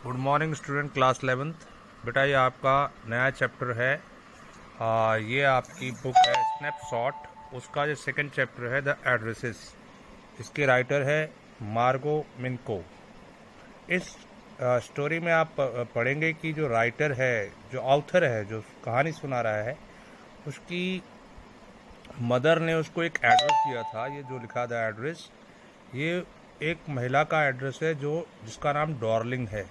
Good morning student class 11th। बेटा ये आपका नया चैप्टर है। ये आपकी बुक है स्नैपशॉट। उसका जो सेकंड चैप्टर है द एड्रेसेस। इसके राइटर है मार्गो मिनको। इस स्टोरी में आप पढ़ेंगे कि जो राइटर है, जो ऑथर है, जो कहानी सुना रहा है, उसकी मदर ने उसको एक एड्रेस दिया था। ये जो लिखा था एड्रेस, ये एक महिला का एड्रेस है जो जिसका नाम डॉर्लिंग है।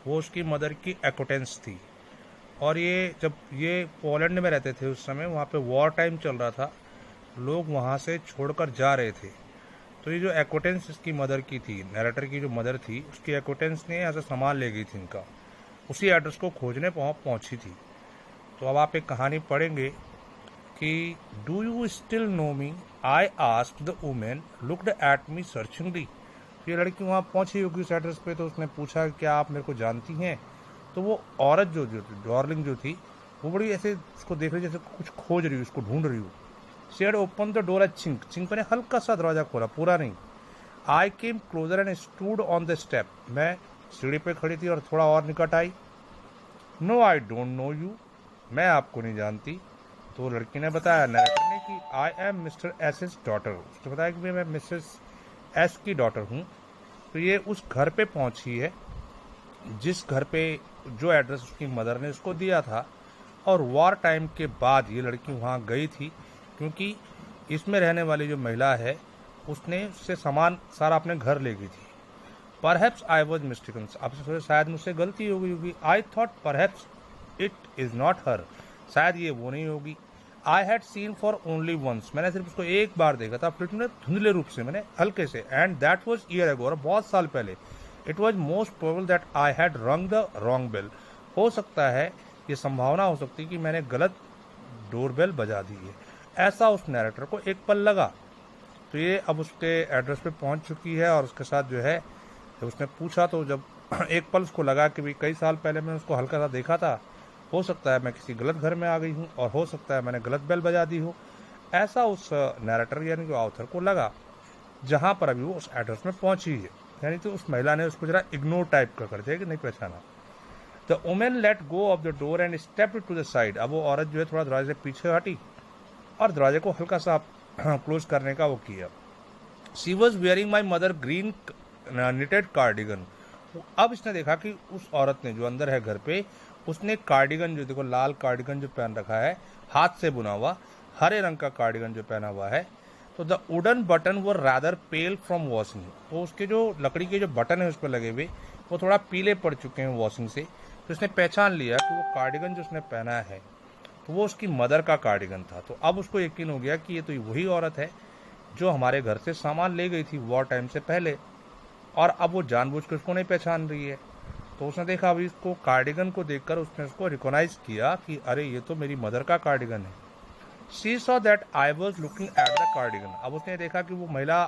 वो उसकी मदर की एक्वेंटेंस थी। और ये जब ये पोलैंड में रहते थे उस समय, वहाँ पे वॉर टाइम चल रहा था, लोग वहाँ से छोड़कर जा रहे थे। तो ये जो एक्वेंटेंस इसकी मदर की थी, नरेटर की जो मदर थी, उसकी एक्वेंटेंस ने ऐसा सामान ले गई थी इनका, उसी एड्रेस को खोजने पहुँची थी। तो अब आप एक कहानी पढ़ेंगे कि do you still know me, I asked the women looked at me searchingly. ये लड़की वहाँ पहुंची होगी उस एड्रेस पे, तो उसने पूछा क्या आप मेरे को जानती हैं। तो वो औरत जो जो डॉर्लिंग जो थी, वो बड़ी ऐसे उसको देख रही जैसे कुछ खोज रही हो, उसको ढूंढ रही हो। She had open the door at chink. Chink ने हल्का सा दरवाजा खोला, पूरा नहीं। I came closer and stood on the step. मैं सीढ़ी पे खड़ी थी और थोड़ा और निकट आई। No I don't know you, मैं आपको नहीं जानती। तो लड़की ने बताया, नरेटर ने, कि I am mister S S daughter. उसने बताया कि मैं मिसेस एस की डॉटर हूँ। तो ये उस घर पे पहुंची है जिस घर पे जो एड्रेस उसकी मदर ने उसको दिया था। और वॉर टाइम के बाद ये लड़की वहाँ गई थी, क्योंकि इसमें रहने वाली जो महिला है उसने उससे सामान सारा अपने घर ले गई थी। Perhaps I was mistaken. आपसे सोचे शायद मुझसे गलती हो गई होगी। I thought perhaps it is not her, शायद ये वो नहीं होगी। I had seen for only once, मैंने सिर्फ उसको एक बार देखा था, फिर मैंने धुंधले रूप से, मैंने हल्के से। And that was year ago, और बहुत साल पहले। It was most probable that I had रंग द रॉन्ग बेल। हो सकता है, ये संभावना हो सकती है कि मैंने गलत डोरबेल बजा दी है, ऐसा उस नैरेटर को एक पल लगा। तो ये अब उसके एड्रेस पे पहुंच चुकी है, और उसके साथ जो है, जब उसने पूछा तो जब एक पल उसको लगा कि भाई कई साल पहले मैंने उसको हल्का सा देखा था, हो सकता है मैं किसी गलत घर में आ गई हूँ, और हो सकता है मैंने गलत बेल बजा दी हो, ऐसा उस नैरेटर यानी जो ऑथर को लगा, जहाँ पर अभी वो उस एड्रेस में पहुंची है। यानी तो उस महिला ने उसको जरा इग्नोर टाइप का कर दिया कि नहीं पहचाना। The woman let go of the door and stepped to the side. अब वो औरत जो है थोड़ा दरवाजे से पीछे हटी और दरवाजे को हल्का सा क्लोज करने का वो किया। She was wearing my mother green knitted cardigan. अब इसने देखा कि उस औरत ने जो अंदर है घर पे, उसने कार्डिगन जो, देखो लाल कार्डिगन जो पहन रखा है, हाथ से बुना हुआ हरे रंग का कार्डिगन जो पहना हुआ है। तो द वुडन बटन वो रादर पेल फ्रॉम वॉशिंग। तो उसके जो लकड़ी के जो बटन है उस पर लगे हुए, वो थोड़ा पीले पड़ चुके हैं वॉशिंग से। तो उसने पहचान लिया कि वो कार्डिगन जो उसने पहना है तो वो उसकी मदर का कार्डिगन था। तो अब उसको यकीन हो गया कि ये तो वही औरत है जो हमारे घर से सामान ले गई थी वॉर टाइम से पहले, और अब वो जानबूझ के उसको नहीं पहचान रही है। तो उसने देखा, अभी इसको कार्डिगन को देखकर उसने उसको रिकॉग्नाइज किया कि अरे ये तो मेरी मदर का कार्डिगन है। She saw that I was looking at the cardigan. अब उसने देखा कि वो महिला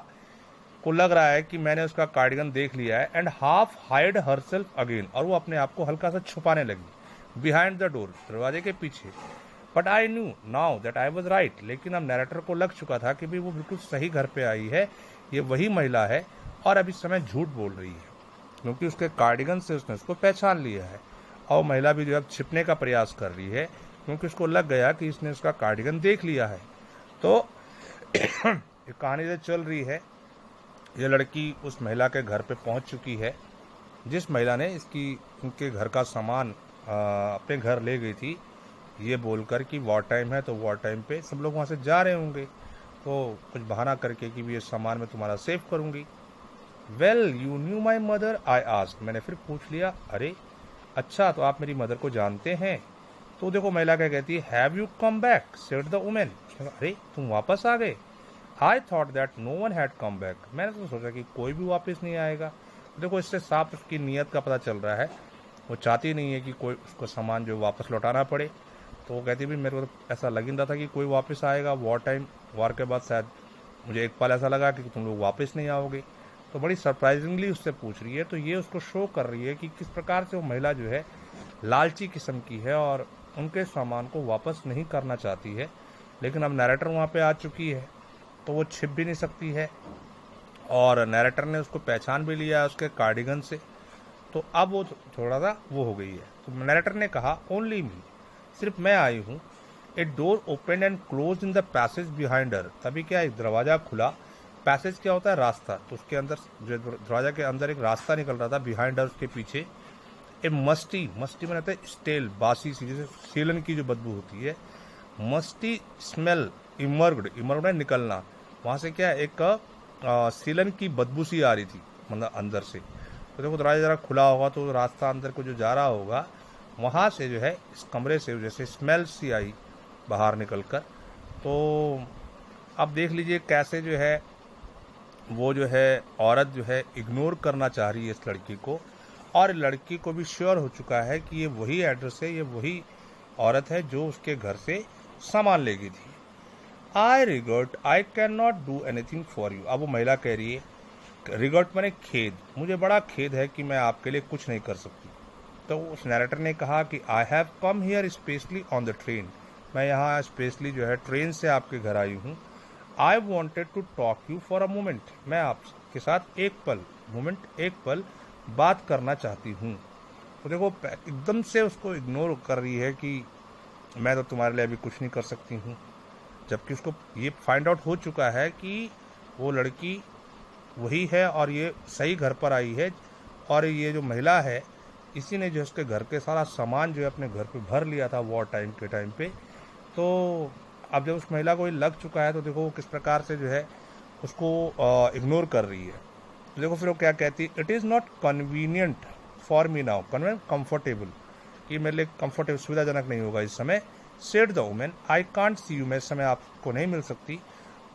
को लग रहा है कि मैंने उसका कार्डिगन देख लिया है। And half hide herself again, और वो अपने आप को हल्का सा छुपाने लगी बिहाइंड द डोर, दरवाजे के पीछे। But I knew now that I was right. लेकिन अब नैरेटर को लग चुका था कि भाई वो बिल्कुल सही घर पे आई है, ये वही महिला है, और अब इस समय झूठ बोल रही है, क्योंकि उसके कार्डिगन से उसने उसको पहचान लिया है। और महिला भी जो अब छिपने का प्रयास कर रही है, क्योंकि उसको लग गया कि इसने उसका कार्डिगन देख लिया है। तो ये कहानी जो चल रही है, ये लड़की उस महिला के घर पे पहुंच चुकी है जिस महिला ने उनके घर का सामान अपने घर ले गई थी, ये बोलकर कि वॉर टाइम है, तो वॉर टाइम पे सब लोग वहाँ से जा रहे होंगे, तो कुछ बहाना करके कि ये सामान मैं तुम्हारा सेव करूँगी। Well you knew my mother, I asked. मैंने फिर पूछ लिया, अरे अच्छा, तो आप मेरी मदर को जानते हैं। तो देखो महिला क्या कहती है, have you come back, said the woman. अरे तुम वापस आ गए। I thought that no one had come back. मैंने तो सोचा कि कोई भी वापस नहीं आएगा। देखो इससे साफ उसकी नीयत का पता चल रहा है, वो चाहती नहीं है कि कोई उसको सामान जो वापस लौटाना पड़े। तो वो कहती भी मेरे को तो ऐसा लग ही रहा था कि कोई वापस आएगा, वॉर के बाद शायद मुझे एक पल ऐसा लगा कि तुम लोग वापस नहीं आओगे। तो बड़ी सरप्राइजिंगली उससे पूछ रही है। तो ये उसको शो कर रही है कि किस प्रकार से वो महिला जो है लालची किस्म की है और उनके सामान को वापस नहीं करना चाहती है। लेकिन अब नैरेटर वहाँ पे आ चुकी है, तो वो छिप भी नहीं सकती है, और नैरेटर ने उसको पहचान भी लिया उसके कार्डिगन से। तो अब वो थोड़ा सा वो हो गई है। तो नरेटर ने कहा ओनली मी, सिर्फ मैं आई हूँ। A door open and close in the passage behind her, तभी क्या एक दरवाज़ा खुला। पैसेज क्या होता है? रास्ता। तो उसके अंदर जो दरवाजा के अंदर एक रास्ता निकल रहा था, बिहाइंड हर उसके पीछे। ए मस्टी, मस्टी में रहता है स्टेल, बासी सी, जैसे सीलन की जो बदबू होती है, मस्टी स्मेल इमर्गड, इमर्गड है निकलना, वहाँ से क्या एक सीलन की बदबू सी आ रही थी मतलब अंदर से। तो देखो दरवाजा जरा खुला होगा तो रास्ता अंदर को जो जा रहा होगा, वहाँ से जो है इस कमरे से जैसे स्मेल सी आई बाहर निकल कर। तो अब देख लीजिए कैसे जो है वो जो है औरत जो है इग्नोर करना चाह रही है इस लड़की को, और लड़की को भी श्योर हो चुका है कि ये वही एड्रेस है, ये वही औरत है जो उसके घर से सामान ले गई थी। I regret I can not do anything for you. अब वो महिला कह रही है, रिगर्ट मैंने खेद, मुझे बड़ा खेद है कि मैं आपके लिए कुछ नहीं कर सकती। तो उस नरेटर ने कहा कि I have come here specially on the train, मैं यहाँ स्पेशली जो है ट्रेन से आपके घर आई हूँ। I wanted to talk you for a moment, मैं आपके साथ एक पल बात करना चाहती हूँ। तो देखो एकदम से उसको इग्नोर कर रही है कि मैं तो तुम्हारे लिए अभी कुछ नहीं कर सकती हूँ, जबकि उसको ये फाइंड आउट हो चुका है कि वो लड़की वही है और ये सही घर पर आई है, और ये जो महिला है इसी ने जो उसके घर के सारा सामान जो है अपने घर पे भर लिया था वॉर टाइम के टाइम पे। तो अब जब उस महिला को ये लग चुका है तो देखो वो किस प्रकार से जो है उसको इग्नोर कर रही है। तो देखो फिर वो क्या कहती है, it is not convenient for me now, convenient comfortable, कि मेरे लिए कंफर्टेबल सुविधाजनक नहीं होगा इस समय। Said the women I can't see you, मैं इस समय आपको नहीं मिल सकती।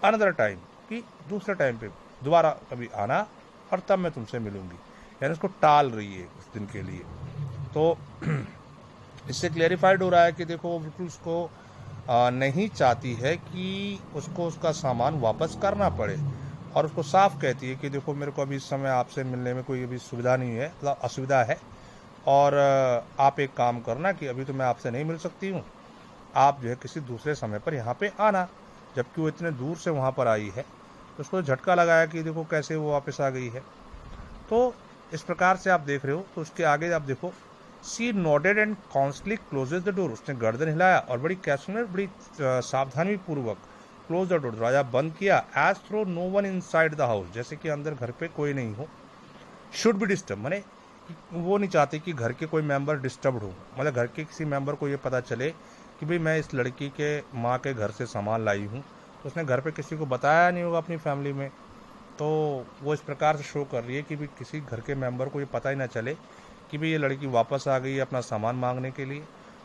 अनदर टाइम, कि दूसरे टाइम पे दोबारा कभी आना और तब मैं तुमसे मिलूंगी, यानी उसको टाल रही है उस दिन के लिए। तो इससे क्लेरिफाइड हो रहा है कि देखो वो बिल्कुल उसको नहीं चाहती है कि उसको उसका सामान वापस करना पड़े, और उसको साफ कहती है कि देखो मेरे को अभी इस समय आपसे मिलने में कोई अभी सुविधा नहीं है, मतलब असुविधा है, और आप एक काम करना कि अभी तो मैं आपसे नहीं मिल सकती हूँ, आप जो है किसी दूसरे समय पर यहाँ पे आना। जबकि वो इतने दूर से वहाँ पर आई है, तो उसको झटका लगाया कि देखो कैसे वो वापस आ गई है। तो इस प्रकार से आप देख रहे हो। तो उसके आगे आप देखो, she nodded and consciously closes the door, उसने गर्दन हिलाया और बड़ी कैशुअल, बड़ी सावधानी पूर्वक क्लोज द डोर, दरवाजा बंद किया। As though no one inside the house, जैसे कि अंदर घर पे कोई नहीं हो। शुड बी डिस्टर्ब, माने वो नहीं चाहते कि घर के कोई मेंबर डिस्टर्ब हो, मतलब घर के किसी मेंबर को ये पता चले कि भाई मैं इस लड़की के माँ के घर से सामान लाई हूँ। तो उसने घर पे किसी को बताया नहीं होगा अपनी फैमिली में, तो वो इस प्रकार से शो कर रही है कि भाई किसी घर के मेंबर को ये पता ही ना चले कि भाई ये लड़की वापस आ गई है अपना सामान मांगने के लिए।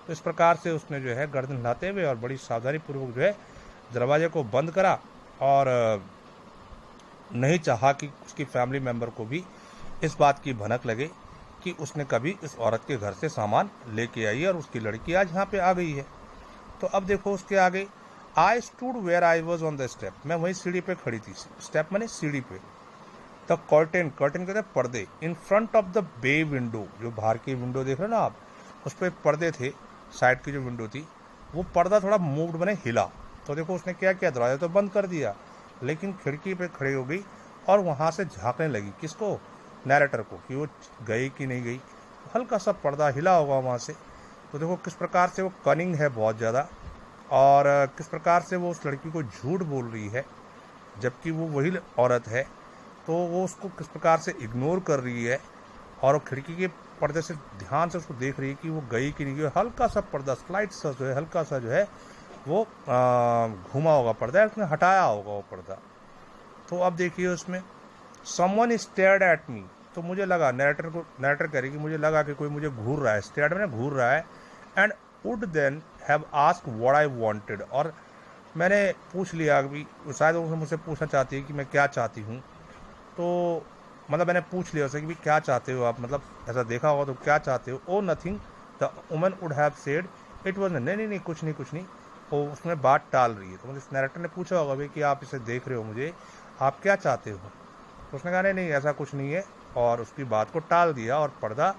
तो इस प्रकार से उसने जो है गर्दन हिलाते हुए और बड़ी सावधानी पूर्वक जो है दरवाजे को बंद करा, और नहीं चाहा कि उसकी फैमिली मेंबर को भी इस बात की भनक लगे कि उसने कभी इस औरत के घर से सामान लेके आई है और उसकी लड़की आज यहाँ पे आ गई है। तो अब देखो उसके आगे, I stood where I was on the step, मैं वही सीढ़ी पे खड़ी थी। स्टेप मैंने सीढ़ी पे। द कर्टेन, कर्टेन कहते हैं पर्दे, in front of the bay window, जो बाहर की विंडो देख रहे हो ना आप, उस पर पर्दे थे, साइड की जो विंडो थी वो पर्दा थोड़ा मूव्ड बने हिला। तो देखो उसने क्या किया, दरवाजा तो बंद कर दिया लेकिन खिड़की पे खड़ी हो गई और वहाँ से झांकने लगी, किसको, नैरेटर को, कि वो गई कि नहीं गई। हल्का सा पर्दा हिला होगा वहाँ से। तो देखो किस प्रकार से वो कनिंग है बहुत ज़्यादा, और किस प्रकार से वो उस लड़की को झूठ बोल रही है जबकि वो वही औरत है। तो वो उसको किस प्रकार से इग्नोर कर रही है, और वो खिड़की के पर्दे से ध्यान से उसको देख रही है कि वो गई कि नहीं गई। हल्का सा पर्दा, स्लाइड सा जो है, हल्का सा जो है वो घुमा होगा पर्दा, उसने हटाया होगा वो पर्दा। तो अब देखिए उसमें, समवन स्टेयर्ड एट मी, तो मुझे लगा, नरेटर कह रही कि मुझे लगा कि कोई मुझे घूर रहा है, स्टेयर्ड मैंने घूर रहा है, and would then have asked what I wanted, और मैंने पूछ लिया कि शायद वो मुझसे पूछना चाहती है कि मैं क्या चाहती हूँ। तो मतलब मैंने पूछ लिया उससे कि भाई क्या चाहते हो आप, मतलब ऐसा देखा होगा तो क्या चाहते हो। ओ nothing, the woman would have said, it was नहीं कुछ नहीं। वो उसने बात टाल रही है। तो मतलब इस नरेटर ने पूछा होगा भाई कि आप इसे देख रहे हो मुझे, आप क्या चाहते हो। तो उसने कहा नहीं ऐसा कुछ नहीं है, और उसकी बात को टाल दिया और पर्दा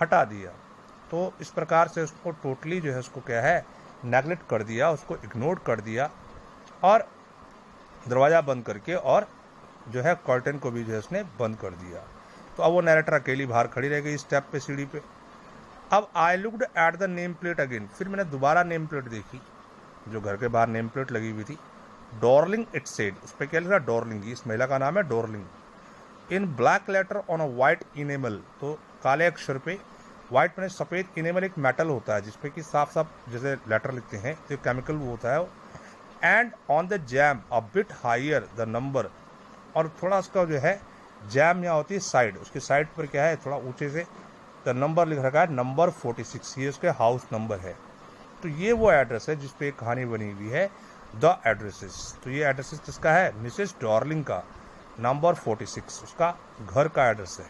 हटा दिया। तो इस प्रकार से उसको टोटली जो है उसको क्या है, नेगलेक्ट कर दिया, उसको इग्नोर कर दिया, और दरवाज़ा बंद करके और जो है कर्टन को भी जो है उसने बंद कर दिया। तो तो अब वो नैरेटर अकेली बाहर खड़ी रह गई स्टेप पे, सीढ़ी पे। अब I looked at the name plate again, फिर मैंने दोबारा नेम प्लेट देखी, जो घर के बाहर नेम प्लेट लगी हुई थी। डॉर्लिंग इट सेड, उस पर क्या लिखा, डॉर्लिंग, इस महिला का नाम है Darling. In black later on a white enamel, तो काले अक्षर पे, वाइट में सफ़ेद, इनेमल एक मेटल होता है जिसपे कि साफ साफ जैसे लेटर लिखते हैं, तो केमिकल वो होता है। And on the jam a bit higher the number, और थोड़ा उसका जो है जैम यहाँ होती है साइड, उसकी साइड पर क्या है थोड़ा ऊंचे से द नंबर लिख रखा है, नंबर 46, ये उसके हाउस नंबर है। तो ये वो एड्रेस है जिस पे एक कहानी बनी हुई है, द एड्रेसेस। तो ये एड्रेसेस किसका है, मिसेस डॉर्लिंग का, नंबर 46 उसका घर का एड्रेस है।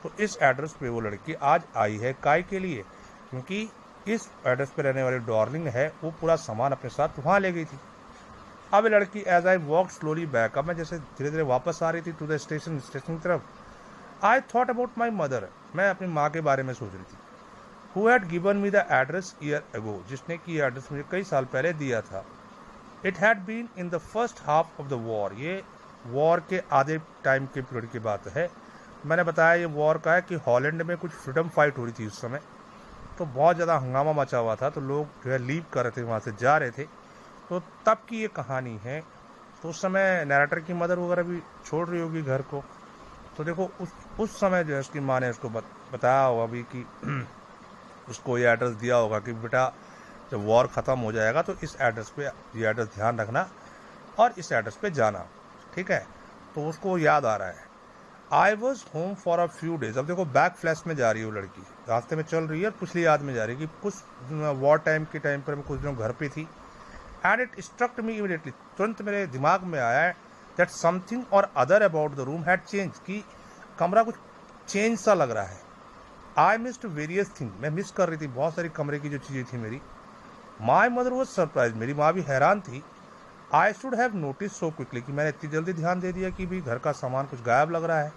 तो इस एड्रेस पे वो लड़की आज आई है काय के लिए, क्योंकि इस एड्रेस पे रहने वाली डॉर्लिंग है वो पूरा सामान अपने साथ वहाँ ले गई थी। अब ये लड़की as I walk slowly back, अब मैं जैसे धीरे धीरे वापस आ रही थी टू द स्टेशन की तरफ, I thought about my mother, मैं अपनी माँ के बारे में सोच रही थी, who had given me the address year ago, जिसने कि एड्रेस मुझे कई साल पहले दिया था। It had been in the first half of the war, ये वॉर के आधे टाइम के पीरियड की बात है। मैंने बताया ये वॉर का है कि हॉलैंड में कुछ फ्रीडम फाइट हो रही थी उस समय, तो बहुत ज़्यादा हंगामा मचा हुआ था, तो लोग जो है लीव कर रहे थे, वहाँ से जा रहे थे, तो तब की ये कहानी है। तो उस समय नैरेटर की मदर वगैरह भी छोड़ रही होगी घर को, तो देखो उस समय जो है उसकी माँ ने उसको बताया होगा भी कि उसको ये एड्रेस दिया होगा कि बेटा जब वॉर ख़त्म हो जाएगा तो इस एड्रेस पे ये एड्रेस ध्यान रखना और इस एड्रेस पे जाना, ठीक है। तो उसको याद आ रहा है, I was home for a few days. अब देखो बैक फ्लैश में जा रही है वो लड़की, रास्ते में चल रही है और पिछली याद में जा रही है कि कुछ वॉर टाइम के टाइम पर मैं कुछ दिनों घर पे थी। And it struct me immediately, तुरंत मेरे दिमाग में आया है दैट समथिंग और other about the room had change, कि कमरा कुछ चेंज सा लग रहा है। आई मिस्ड वेरियस थिंग, मैं मिस कर रही थी बहुत सारी कमरे की जो चीज़ें थी मेरी। माई मदर वॉज सरप्राइज, मेरी माँ भी हैरान थी। I should have notice so quickly, कि मैंने इतनी जल्दी ध्यान दे दिया कि भी घर का सामान कुछ गायब लग रहा है।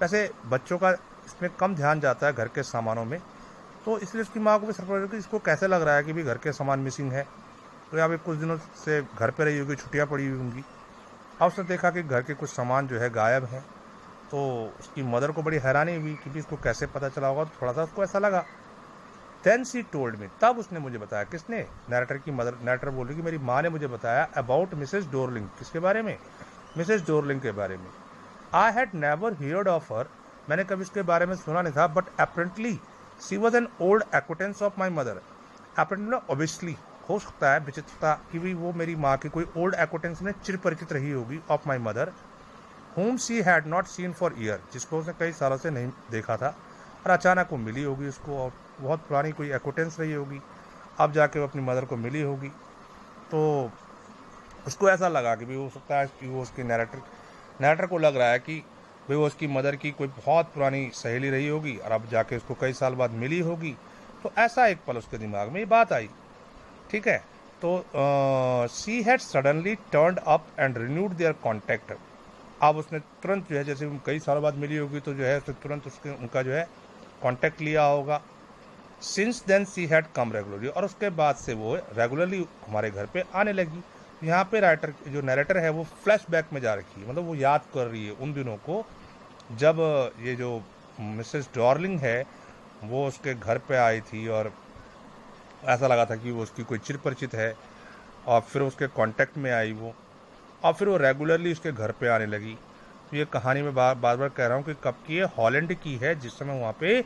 वैसे बच्चों का इसमें कम ध्यान जाता है घर के सामानों में, तो इसलिए उसकी माँ को भी सरप्राइज कि इसको कैसे लग रहा है कि भी घर के सामान मिसिंग है। तो यहाँ पे कुछ दिनों से घर पे रही होगी, छुट्टियाँ पड़ी हुई होंगी। अब उसने देखा कि घर के कुछ सामान जो है गायब है, तो उसकी मदर को बड़ी हैरानी हुई कि भी इसको कैसे पता चला होगा, तो थोड़ा सा उसको ऐसा लगा। देन सी टोल्ड मी, तब उसने मुझे बताया, किसने, नैरेटर की मदर। नैरेटर बोल रही कि मेरी माँ ने मुझे बताया अबाउट मिसेस डॉर्लिंग, किसके बारे में, मिसेस डॉर्लिंग के बारे में। I had never heard of her, मैंने कभी इसके बारे में सुना नहीं था, but apparently she was an old acquaintance of my mother. Apparently obviously हो सकता है विचित्रता कि भी वो मेरी माँ की कोई ओल्ड एक्वेंटेंस में चिर परिचित रही होगी of my mother, whom she had not seen for year, जिसको उसने कई सालों से नहीं देखा था और अचानक वो मिली होगी उसको, और बहुत पुरानी कोई एक्वेंटेंस रही होगी, अब जाके वो अपनी मदर को मिली होगी। तो उसको ऐसा लगा कि भी हो सकता है कि वो उसकी नैरेटर को लग रहा है कि भाई वो उसकी मदर की कोई बहुत पुरानी सहेली रही होगी और अब जाके उसको कई साल बाद मिली होगी। तो ऐसा एक पल उसके दिमाग में ये बात आई, ठीक है। तो she had suddenly turned up and renewed there contact, अब उसने तुरंत जो है, जैसे कई सालों बाद मिली होगी तो जो है उसने तुरंत उनका जो है कांटेक्ट लिया होगा। Since then she had come regularly, और उसके बाद से वो रेगुलरली हमारे घर पे आने लगी। यहाँ पे राइटर जो नैरेटर है वो फ्लैशबैक में जा रखी है, मतलब वो याद कर रही है उन दिनों को जब ये जो मिसेस डॉर्लिंग है वो उसके घर पे आई थी और ऐसा लगा था कि वो उसकी कोई चिर परिचित है, और फिर उसके कांटेक्ट में आई वो, और फिर वो रेगुलरली उसके घर पे आने लगी। तो ये कहानी में बार बार कह रहा हूँ कि कब की है, हॉलैंड की है, जिस समय वहाँ पे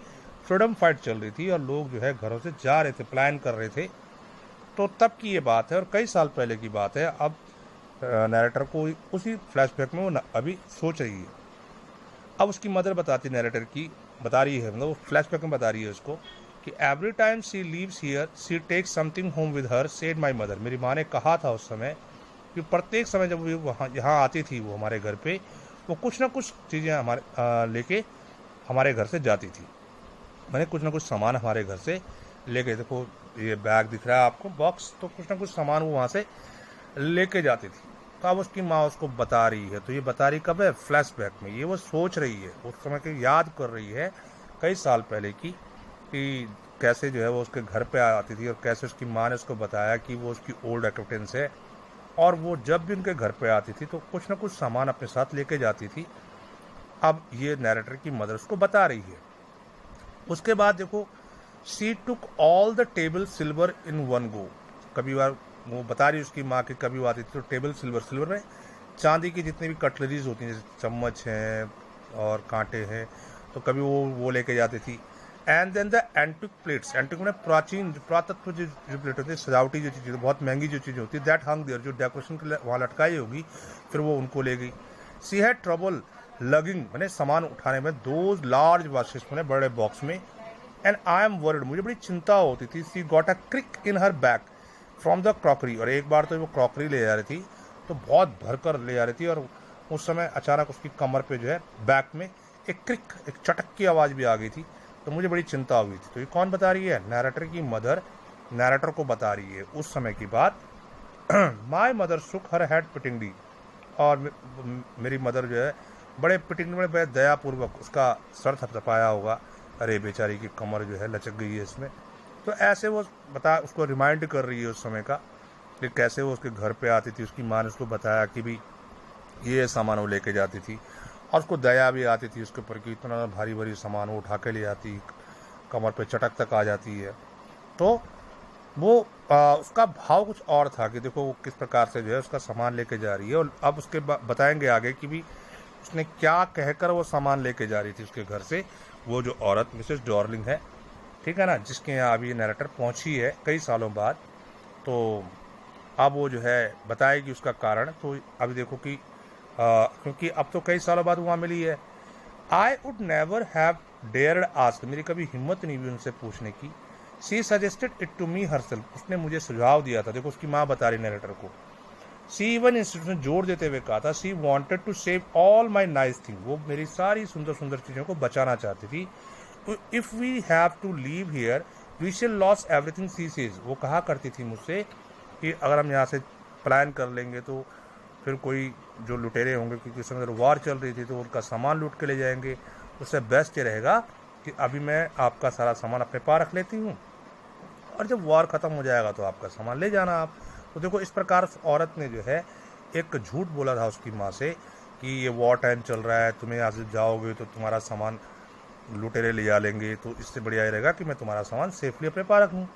फ्रीडम फाइट चल रही थी और लोग जो है घरों से जा रहे थे, प्लान कर रहे थे, तो तब की ये बात है और कई साल पहले की बात है। अब नैरेटर को उसी फ्लैशबैक में वो अभी सोच रही है। अब उसकी मदर बताती, नैरेटर की बता रही है, मतलब वो फ्लैशबैक में बता रही है उसको कि every time she leaves here she takes something home with her, said my mother, मेरी माँ ने कहा था उस समय कि प्रत्येक समय जब वो वहाँ यहाँ आती थी वो हमारे घर पे, वो कुछ ना कुछ चीज़ें हमारे लेके हमारे घर से जाती थी, मैंने कुछ ना कुछ सामान हमारे घर से लेके, देखो ये बैग दिख रहा है आपको, बॉक्स, तो कुछ ना कुछ सामान वो वहाँ से लेके जाती थी। तो अब उसकी माँ उसको बता रही है, तो ये बता रही कब है, फ्लैशबैक में, ये वो सोच रही है, उस समय की याद कर रही है कई साल पहले की, कि कैसे जो है वो उसके घर पे आती थी और कैसे उसकी माँ ने उसको बताया कि वो उसकी ओल्ड एक्वेंटेंस है, और वो जब भी उनके घर पे आती थी तो कुछ ना कुछ सामान अपने साथ लेके जाती थी। अब ये नैरेटर की मदर उसको बता रही है। उसके बाद देखो, she took all the table silver in one go. कभी बार वो बता रही उसकी माँ की कभी वो आती थी तो टेबल सिल्वर में चांदी की जितनी भी कटलरीज होती हैं, जैसे चम्मच हैं और कांटे हैं, तो कभी वो लेके जाती थी। And then the antique plates, antique में प्राचीन पुरातत्व जो प्लेट होती है, सजावटी जो चीज़, बहुत महंगी जो चीज़ होती है, दैट हंग देयर, जो डेकोरेशन के लिए वहाँ लटकाई होगी, फिर वो उनको ले गई। सी हैड ट्रबल लगिंग, मैंने सामान उठाने में, दोज लार्ज बास्केट्स, मैंने बड़े बॉक्स में। एंड आई एम वर्ड, मुझे बड़ी चिंता होती थी। She got a crick in her bag from the crockery, और एक बार तो वो क्रॉकरी ले जा रही थी तो बहुत भरकर ले जा रही थी, और उस समय अचानक उसकी कमर पे जो है बैक में एक क्रिक, एक चटक की आवाज़ भी आ गई थी, तो मुझे बड़ी चिंता हुई थी। तो ये कौन बता रही है? नैरेटर की मदर नैरेटर को बता रही है उस समय की बात। माई मदर सुक हर हेड पिटिंगली, और मेरी मदर जो है बड़े पिटिंग में, बड़े दयापूर्वक उसका सर थपथपाया होगा, अरे बेचारी की कमर जो है लचक गई है इसमें। तो ऐसे वो उसको रिमाइंड कर रही है उस समय का कि कैसे वो उसके घर पे आती थी, उसकी माँ ने उसको बताया कि भी ये सामान वो लेके जाती थी, और उसको दया भी आती थी उसके ऊपर कि इतना भारी भारी सामान वो उठा के ले आती, कमर पे चटक तक आ जाती है। तो वो उसका भाव कुछ और था कि देखो वो किस प्रकार से जो है उसका सामान लेके जा रही है, और अब उसके बताएंगे आगे कि भी उसने क्या कहकर वो सामान लेके जा रही थी उसके घर से, वो जो औरत मिसेस डॉर्लिंग है, ठीक है ना, जिसके यहाँ अभी नैरेटर पहुँची है कई सालों बाद। तो अब वो जो है बताएगी उसका कारण। तो अभी देखो कि क्योंकि अब तो कई सालों बाद वहाँ मिली है। I would never have dared ask, मेरी कभी हिम्मत नहीं हुई उनसे पूछने की। She suggested it to me herself, उसने मुझे सुझाव दिया था। देखो उसकी माँ बता रही नैरेटर को। सी इवन इंस्टीट्यूट में जोर देते हुए कहा था, she wanted to save all my nice thing, वो मेरी सारी सुंदर सुंदर चीज़ों को बचाना चाहती थी। If we have to leave here we shall lose everything, she says, वो कहा करती थी मुझसे कि अगर हम यहाँ से प्लान कर लेंगे तो फिर कोई जो लुटेरे होंगे, क्योंकि उस समय वॉर चल रही थी, तो उनका सामान लूट के ले जाएंगे। उससे बेस्ट ये रहेगा कि अभी मैं आपका सारा सामान अपने पास रख लेती हूँ, और जब वॉर ख़त्म हो जाएगा तो आपका सामान ले जाना आप। तो देखो इस प्रकार उस औरत ने जो है एक झूठ बोला था उसकी माँ से कि ये वॉर टाइम चल रहा है, तुम्हें यहाँ से जाओगे तो तुम्हारा सामान लुटेरे ले जा लेंगे, तो इससे बढ़िया रहेगा कि मैं तुम्हारा सामान सेफली अपने पास रखूँ।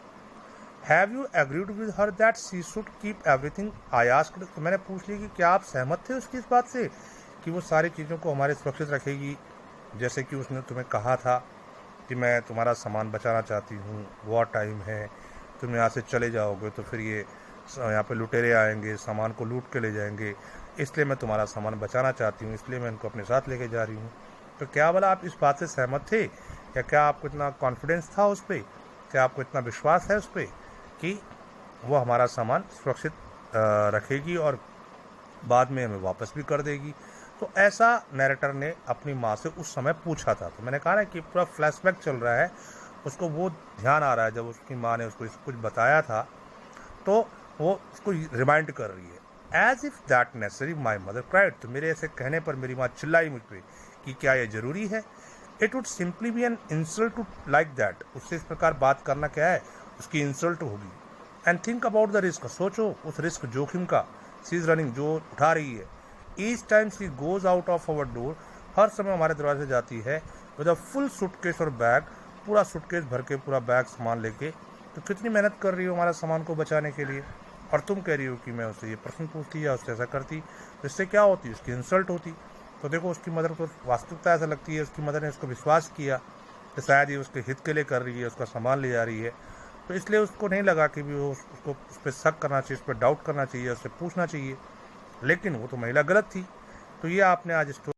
Have you agreed with her that she should keep everything, I asked, तो मैंने पूछ ली कि क्या आप सहमत थे उसकी इस बात से कि वो सारी चीज़ों को हमारे सुरक्षित रखेगी, जैसे कि उसने तुम्हें कहा था कि मैं तुम्हारा सामान बचाना चाहती हूँ, वॉर टाइम है, तुम यहाँ से चले जाओगे तो फिर ये यहाँ पे लुटेरे आएंगे, सामान को लूट के ले जाएंगे, इसलिए मैं तुम्हारा सामान बचाना चाहती हूँ, इसलिए मैं इनको अपने साथ लेके जा रही हूँ। तो क्या बोला आप इस बात से सहमत थे, या क्या आपको इतना कॉन्फिडेंस था उस पर, क्या आपको इतना विश्वास है उस पर कि वो हमारा सामान सुरक्षित रखेगी और बाद में हमें वापस भी कर देगी? तो ऐसा नैरेटर ने अपनी माँ से उस समय पूछा था। तो मैंने कहा ना कि पूरा फ्लैशबैक चल रहा है, उसको वो ध्यान आ रहा है जब उसकी माँ ने उसको कुछ बताया था, तो वो उसको रिमाइंड कर रही है। As if that necessary my mother cried, तो मेरे ऐसे कहने पर मेरी माँ चिल्लाई मुझ पर कि क्या ये ज़रूरी है? It would simply be an insult to like that, उससे इस प्रकार बात करना क्या है, उसकी इंसल्ट होगी। And think about the risk, सोचो उस रिस्क, जोखिम का। सी इज़ रनिंग, जो उठा रही है। Each time she goes out of our door, हर समय हमारे दरवाजे से जाती है विद अ फुल सूटकेस और बैग, पूरा सूटकेस भर के, पूरा बैग सामान लेके। तो कितनी मेहनत कर रही हो हमारा सामान को बचाने के लिए, और तुम कह रही हो कि मैं उससे ये प्रश्न पूछती या उससे ऐसा करती, तो इससे क्या होती, उसकी इंसल्ट होती। तो देखो उसकी मदर को वास्तविकता ऐसा लगती है, उसकी मदर ने उसको विश्वास किया कि शायद ये उसके हित के लिए कर रही है, उसका सामान ले जा रही है, तो इसलिए उसको नहीं लगा कि भी वो उसको उस पर शक करना चाहिए, उस पर डाउट करना चाहिए, उससे पूछना चाहिए। लेकिन वो तो महिला गलत थी। तो ये आपने आज